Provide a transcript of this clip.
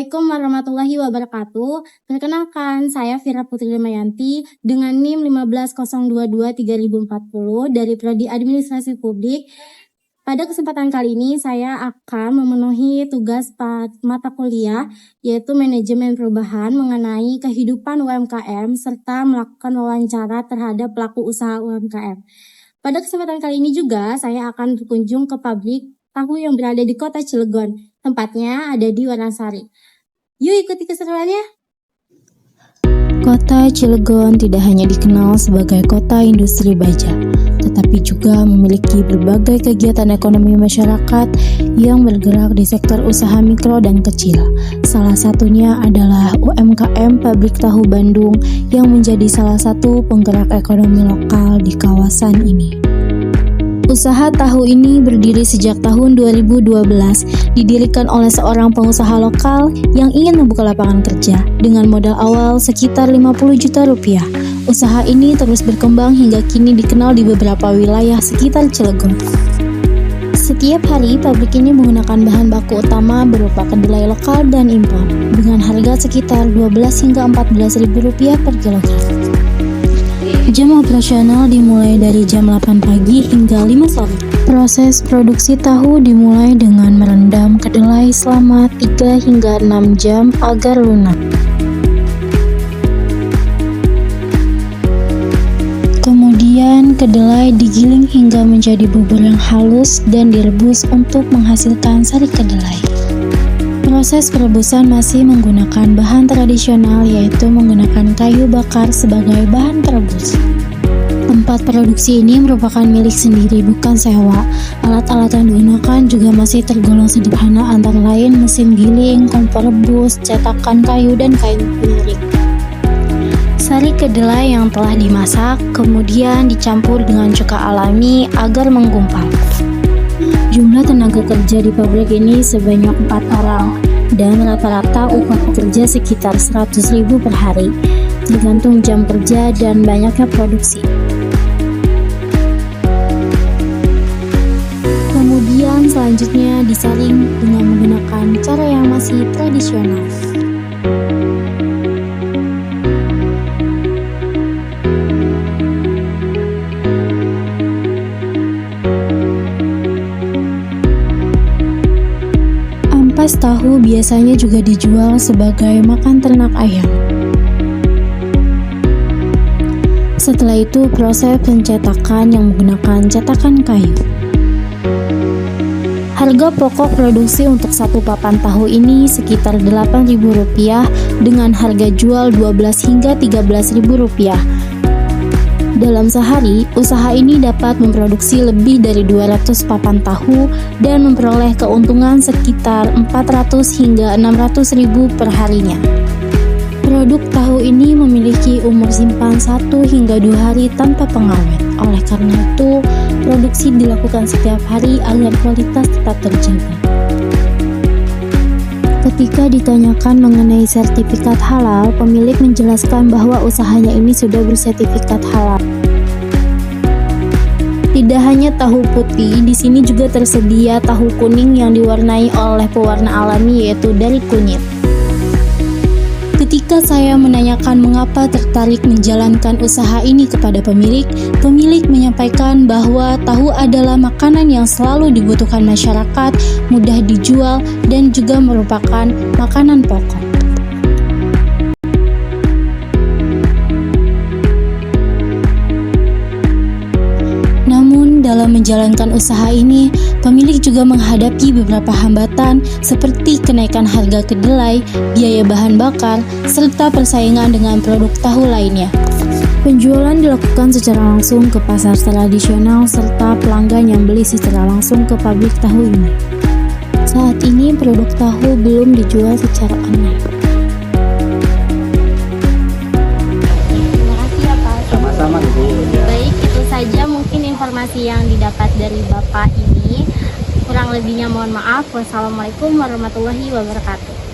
Assalamualaikum warahmatullahi wabarakatuh. Perkenalkan, saya Vira Putri Damayanti dengan NIM 15022-3040 dari Prodi Administrasi Publik. Pada kesempatan kali ini saya akan memenuhi tugas mata kuliah yaitu Manajemen Perubahan mengenai kehidupan UMKM serta melakukan wawancara terhadap pelaku usaha UMKM. Pada kesempatan kali ini juga saya akan berkunjung ke pabrik tahu yang berada di Kota Cilegon. Tempatnya ada di Wanasari. Yuk ikuti keseruannya. Kota Cilegon tidak hanya dikenal sebagai kota industri baja, tetapi juga memiliki berbagai kegiatan ekonomi masyarakat yang bergerak di sektor usaha mikro dan kecil. Salah satunya adalah UMKM Pabrik Tahu Bandung yang menjadi salah satu penggerak ekonomi lokal di kawasan ini. Usaha tahu ini berdiri sejak tahun 2012, didirikan oleh seorang pengusaha lokal yang ingin membuka lapangan kerja dengan modal awal sekitar 50 juta rupiah. Usaha ini terus berkembang hingga kini dikenal di beberapa wilayah sekitar Cilegon. Setiap hari, pabrik ini menggunakan bahan baku utama berupa kedelai lokal dan impor dengan harga sekitar 12 hingga 14 ribu rupiah per kilogram. Jam operasional dimulai dari jam 8 pagi hingga 5 sore. Proses produksi tahu dimulai dengan merendam kedelai selama 3 hingga 6 jam agar lunak. Kemudian kedelai digiling hingga menjadi bubur yang halus dan direbus untuk menghasilkan sari kedelai. Proses perebusan masih menggunakan bahan tradisional yaitu menggunakan kayu bakar sebagai bahan perebus. Tempat produksi ini merupakan milik sendiri bukan sewa. Alat-alat yang digunakan juga masih tergolong sederhana antara lain mesin giling, kompor rebus, cetakan kayu, dan kain penyaring. Sari kedelai yang telah dimasak kemudian dicampur dengan cuka alami agar menggumpal. Jumlah tenaga kerja di pabrik ini sebanyak 4 orang dan rata-rata upah pekerja sekitar 100.000 per hari, tergantung jam kerja dan banyaknya produksi. Kemudian selanjutnya disaring dengan menggunakan cara yang masih tradisional. Ampas tahu biasanya juga dijual sebagai makan ternak ayam. Setelah itu proses pencetakan yang menggunakan cetakan kayu. Harga pokok produksi untuk satu papan tahu ini sekitar Rp8.000 dengan harga jual Rp12 hingga Rp13.000. Dalam sehari, usaha ini dapat memproduksi lebih dari 200 papan tahu dan memperoleh keuntungan sekitar 400 hingga 600 ribu per harinya. Produk tahu ini memiliki umur simpan 1 hingga 2 hari tanpa pengawet. Oleh karena itu, produksi dilakukan setiap hari agar kualitas tetap terjaga. Ketika ditanyakan mengenai sertifikat halal, pemilik menjelaskan bahwa usahanya ini sudah bersertifikat halal. Tidak hanya tahu putih, di sini juga tersedia tahu kuning yang diwarnai oleh pewarna alami yaitu dari kunyit. Ketika saya menanyakan mengapa tertarik menjalankan usaha ini kepada pemilik menyampaikan bahwa tahu adalah makanan yang selalu dibutuhkan masyarakat, mudah dijual, dan juga merupakan makanan pokok. Namun dalam menjalankan usaha ini, pemilik juga menghadapi beberapa hambatan seperti kenaikan harga kedelai, biaya bahan bakar, serta persaingan dengan produk tahu lainnya. Penjualan dilakukan secara langsung ke pasar tradisional serta pelanggan yang beli secara langsung ke pabrik tahu ini. Saat ini produk tahu belum dijual secara online. Terima kasih ya Pak. Sama-sama Ibu. Baik, itu saja mungkin informasi yang didapat dari Bapak ini. Kurang lebihnya mohon maaf. Wassalamualaikum warahmatullahi wabarakatuh.